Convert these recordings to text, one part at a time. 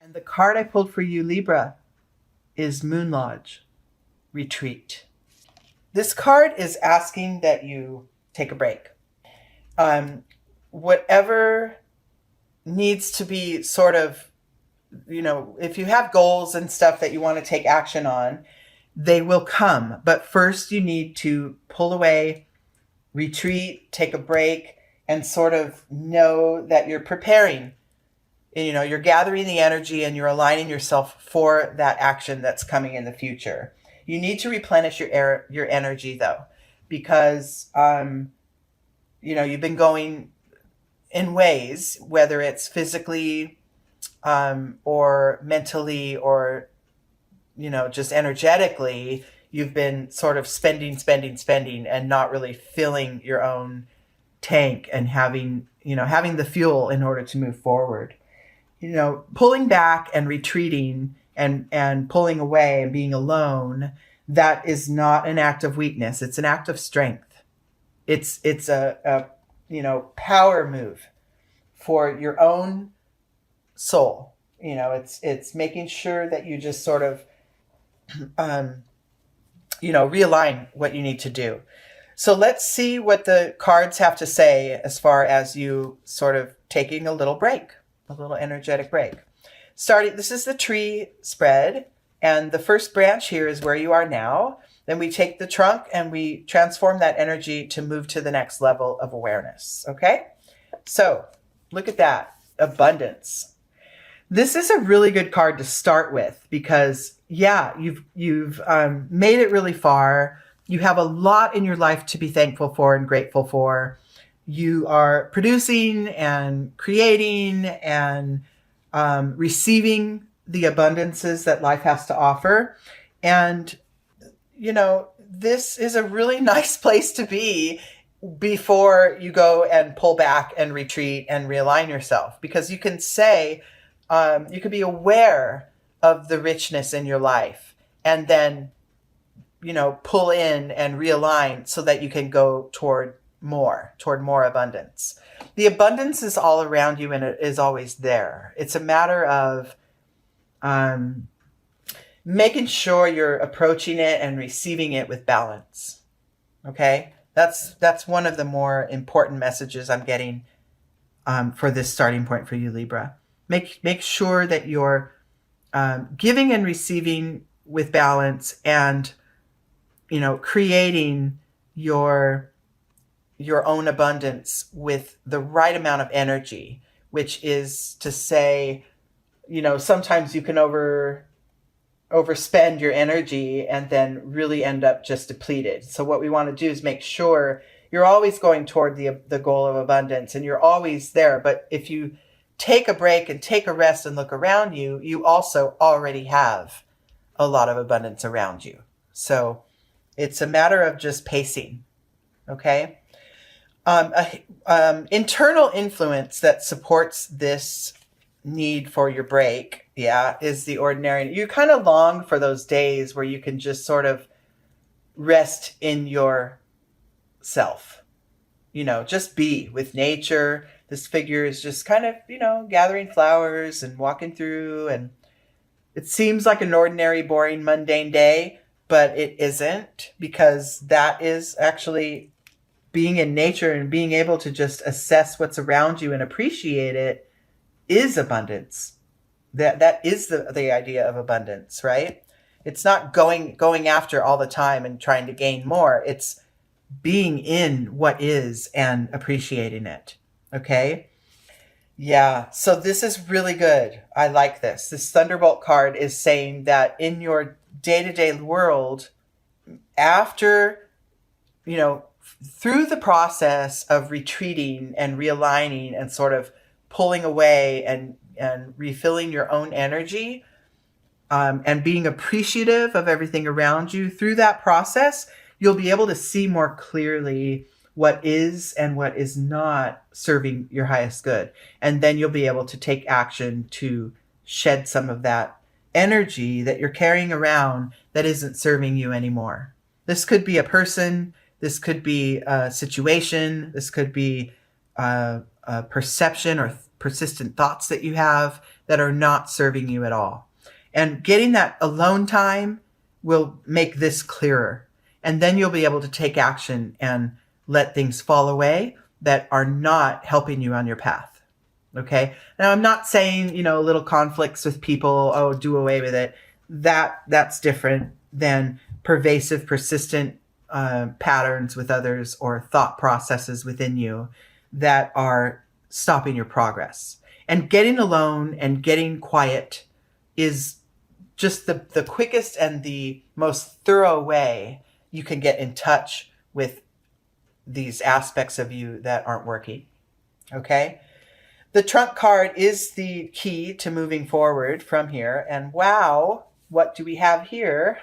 And the card I pulled for you, Libra, is Moon Lodge, Retreat. This card is asking that you take a break. Whatever needs to be sort of, if you have goals and stuff that you want to take action on, they will come. But first, you need to pull away, retreat, take a break, and sort of know that you're preparing. You're gathering the energy and you're aligning yourself for that action that's coming in the future. You need to replenish your energy though, because you've been going in ways, whether it's physically or mentally or just energetically, you've been sort of spending and not really filling your own tank and having the fuel in order to move forward. Pulling back and retreating and pulling away and being alone, that is not an act of weakness. It's an act of strength. It's a power move for your own soul. It's making sure that you just sort of realign what you need to do. So let's see what the cards have to say as far as you sort of taking a little break, a little energetic break. This is the tree spread, and the first branch here is where you are now. Then we take the trunk and we transform that energy to move to the next level of awareness. Okay? So look at that. Abundance. This is a really good card to start with because, you've made it really far. You have a lot in your life to be thankful for and grateful for. You are producing and creating and receiving the abundances that life has to offer. And, this is a really nice place to be before you go and pull back and retreat and realign yourself, because you can say, you could be aware of the richness in your life and then, pull in and realign so that you can go toward more abundance. The abundance is all around you and it is always there. It's a matter of making sure you're approaching it and receiving it with balance. Okay? That's one of the more important messages I'm getting for this starting point for you, Libra. Make sure that you're giving and receiving with balance and, creating your own abundance with the right amount of energy, which is to say, sometimes you can overspend your energy and then really end up just depleted. So what we want to do is make sure you're always going toward the goal of abundance and you're always there. But if you take a break and take a rest and look around you, you also already have a lot of abundance around you. So it's a matter of just pacing. Okay. Internal influence that supports this need for your break, is the ordinary. You kind of long for those days where you can just sort of rest in yourself, just be with nature. This figure is just kind of, gathering flowers and walking through, and it seems like an ordinary, boring, mundane day, but it isn't, because that is actually being in nature and being able to just assess what's around you and appreciate it is abundance. That is the idea of abundance, right? It's not going after all the time and trying to gain more. It's being in what is and appreciating it. Okay? Yeah, so this is really good. I like this. This Thunderbolt card is saying that in your day-to-day world, after, through the process of retreating and realigning and sort of pulling away and refilling your own energy, and being appreciative of everything around you, through that process, you'll be able to see more clearly what is and what is not serving your highest good. And then you'll be able to take action to shed some of that energy that you're carrying around that isn't serving you anymore. This could be a person, this could be a situation, this could be a perception or persistent thoughts that you have that are not serving you at all. And getting that alone time will make this clearer. And then you'll be able to take action and let things fall away that are not helping you on your path. Okay. Now, I'm not saying, little conflicts with people, oh, do away with it. That's different than pervasive, persistent patterns with others or thought processes within you that are stopping your progress. And getting alone and getting quiet is just the quickest and the most thorough way you can get in touch with these aspects of you that aren't working. Okay? The trunk card is the key to moving forward from here. And wow, what do we have here?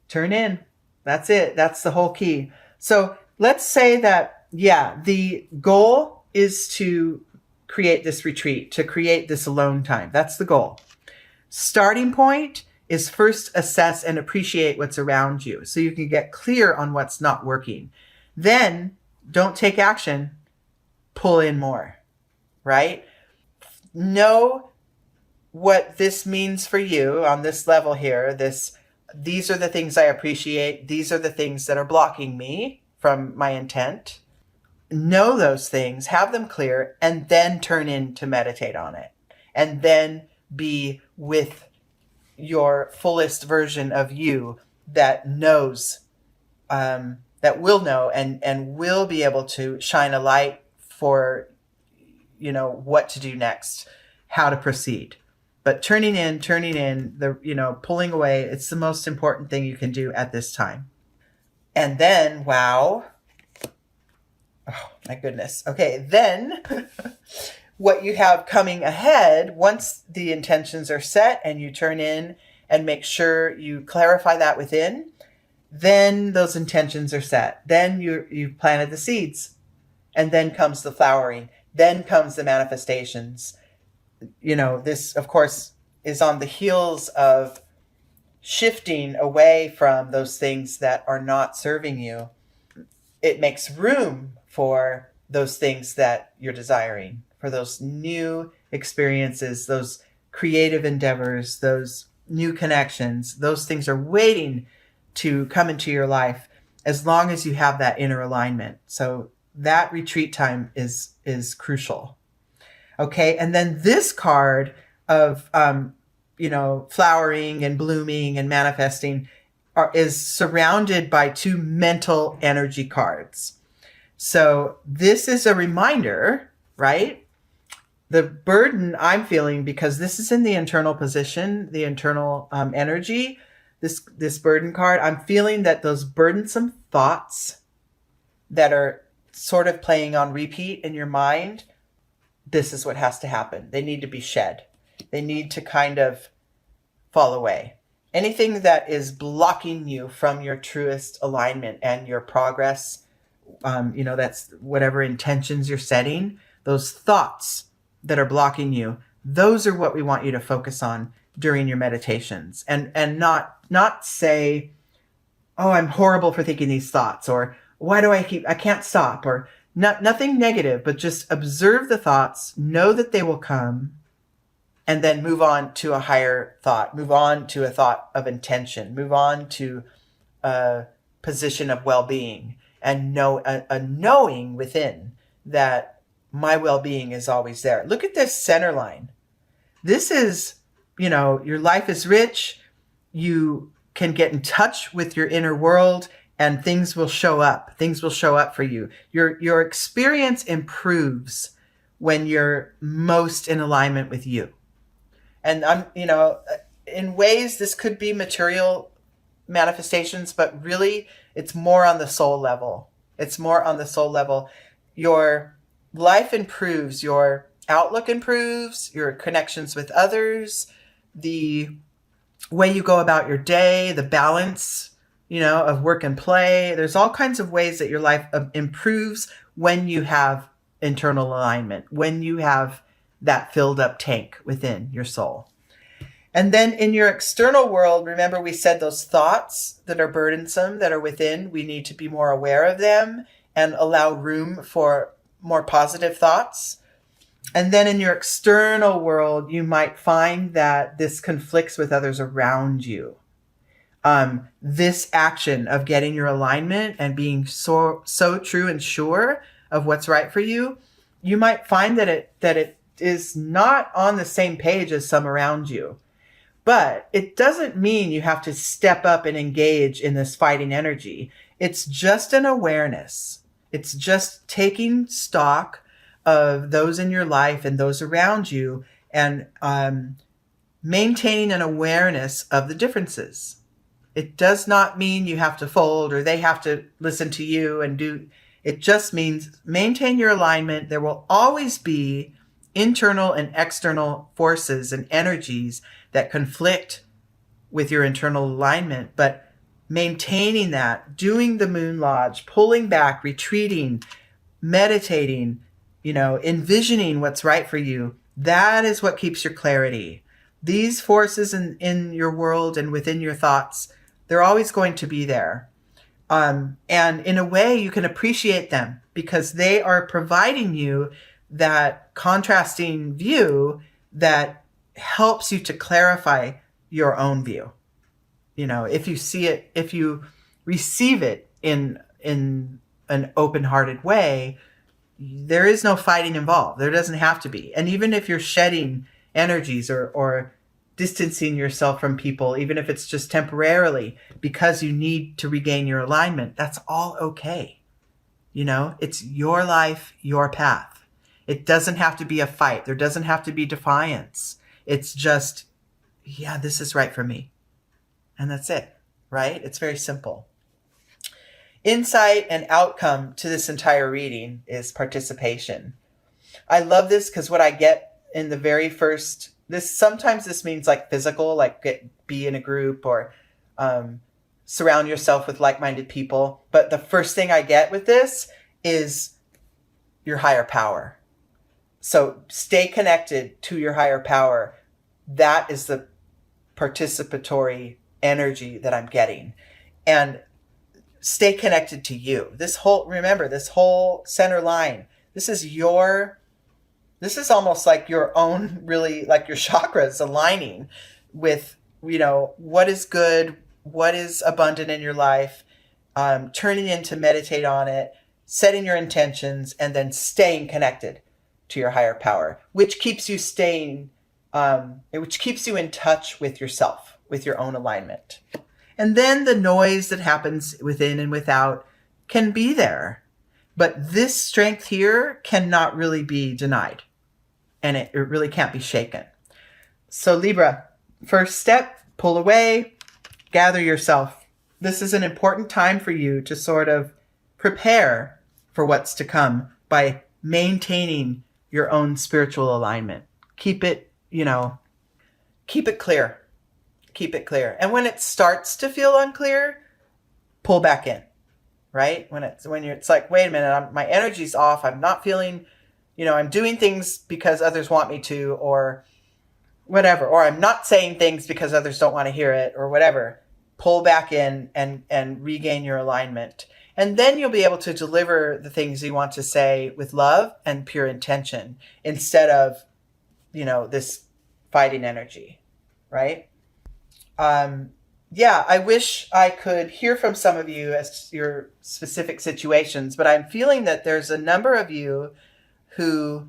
Turn in. That's it. That's the whole key. So let's say that, the goal is to create this retreat, to create this alone time. That's the goal. Starting point is first assess and appreciate what's around you so you can get clear on what's not working. Then don't take action, pull in more, right? Know what this means for you on this level here. These are the things I appreciate. These are the things that are blocking me from my intent. Know those things, have them clear, and then turn in to meditate on it. And then be with your fullest version of you that knows, that will know and will be able to shine a light for, what to do next, how to proceed. But turning in, pulling away, it's the most important thing you can do at this time. And then, wow. Oh, my goodness. Okay, then what you have coming ahead, once the intentions are set and you turn in and make sure you clarify that within, then those intentions are set. Then you've planted the seeds. And then comes the flowering. Then comes the manifestations. This, of course, is on the heels of shifting away from those things that are not serving you. It makes room for those things that you're desiring, for those new experiences, those creative endeavors, those new connections. Those things are waiting to come into your life as long as you have that inner alignment. So that retreat time is crucial. Okay. And then this card of, flowering and blooming and manifesting is surrounded by two mental energy cards. So this is a reminder, right? The burden I'm feeling, because this is in the internal position, the internal energy, this burden card, I'm feeling that those burdensome thoughts that are sort of playing on repeat in your mind, this is what has to happen. They need to be shed. They need to kind of fall away. Anything that is blocking you from your truest alignment and your progress, that's whatever intentions you're setting, those thoughts that are blocking you, those are what we want you to focus on during your meditations. And not say, oh, I'm horrible for thinking these thoughts, or why do I can't stop, or nothing negative, but just observe the thoughts, know that they will come, and then move on to a higher thought, move on to a thought of intention, move on to a position of well-being, and a knowing within that my well-being is always there. Look at this center line. This is, your life is rich. You can get in touch with your inner world and things will show up. Things will show up for you. Your experience improves when you're most in alignment with you. And in ways, this could be material manifestations, but really it's more on the soul level. It's more on the soul level. Your life improves, your outlook improves, your connections with others, the way you go about your day, the balance, of work and play. There's all kinds of ways that your life improves when you have internal alignment, when you have that filled up tank within your soul. And then in your external world, remember we said those thoughts that are burdensome, that are within, we need to be more aware of them and allow room for more positive thoughts. And then in your external world, you might find that this conflicts with others around you. This action of getting your alignment and being so true and sure of what's right for you, you might find that it is not on the same page as some around you. But it doesn't mean you have to step up and engage in this fighting energy. It's just an awareness. It's just taking stock of those in your life and those around you, and maintaining an awareness of the differences. It does not mean you have to fold or they have to listen to you and do. It just means maintain your alignment. There will always be internal and external forces and energies that conflict with your internal alignment, but maintaining that, doing the Moon Lodge, pulling back, retreating, meditating, envisioning what's right for you, that is what keeps your clarity. These forces in your world and within your thoughts, they're always going to be there. And in a way, you can appreciate them because they are providing you that contrasting view that helps you to clarify your own view. If you see it, if you receive it in an open-hearted way, there is no fighting involved. There doesn't have to be. And even if you're shedding energies or distancing yourself from people, even if it's just temporarily because you need to regain your alignment, that's all okay. It's your life, your path. It doesn't have to be a fight. There doesn't have to be defiance. It's just, yeah, this is right for me. And that's it, right? It's very simple. Insight and outcome to this entire reading is participation. I love this because what I get in the very first, sometimes this means like physical, like be in a group or surround yourself with like-minded people. But the first thing I get with this is your higher power. So stay connected to your higher power. That is the participatory energy that I'm getting. And stay connected to you. Remember, this whole center line, this is almost like your own, really like your chakras aligning with, what is good, what is abundant in your life, turning in to meditate on it, setting your intentions, and then staying connected to your higher power, which keeps you which keeps you in touch with yourself, with your own alignment. And then the noise that happens within and without can be there. But this strength here cannot really be denied. And it really can't be shaken. So Libra, first step, pull away, gather yourself. This is an important time for you to sort of prepare for what's to come by maintaining your own spiritual alignment. Keep it clear. Keep it clear. And when it starts to feel unclear, pull back in, right? It's like, wait a minute, my energy's off. I'm not feeling, I'm doing things because others want me to, or whatever, or I'm not saying things because others don't want to hear it, or whatever. Pull back in and regain your alignment. And then you'll be able to deliver the things you want to say with love and pure intention instead of, this fighting energy, right? I wish I could hear from some of you as to your specific situations, but I'm feeling that there's a number of you who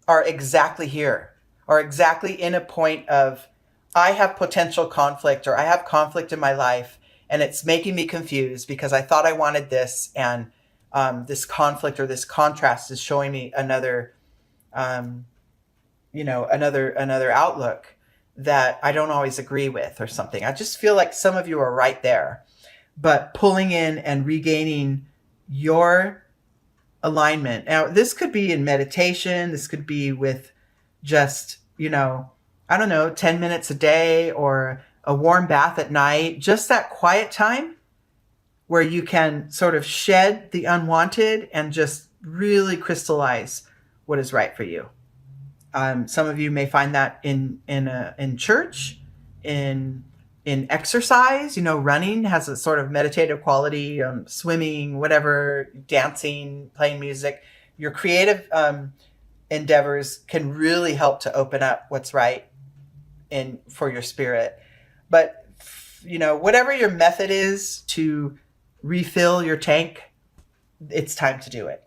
are exactly here, or exactly in a point of, I have potential conflict, or I have conflict in my life, and it's making me confused because I thought I wanted this, and this conflict or this contrast is showing me another outlook that I don't always agree with or something. I just feel like some of you are right there, but pulling in and regaining your alignment. Now, this could be in meditation. This could be with just, 10 minutes a day or a warm bath at night, just that quiet time where you can sort of shed the unwanted and just really crystallize what is right for you. Some of you may find that in church, in exercise. Running has a sort of meditative quality. Swimming, whatever, dancing, playing music. Your creative endeavors can really help to open up what's right in for your spirit. But whatever your method is to refill your tank, it's time to do it.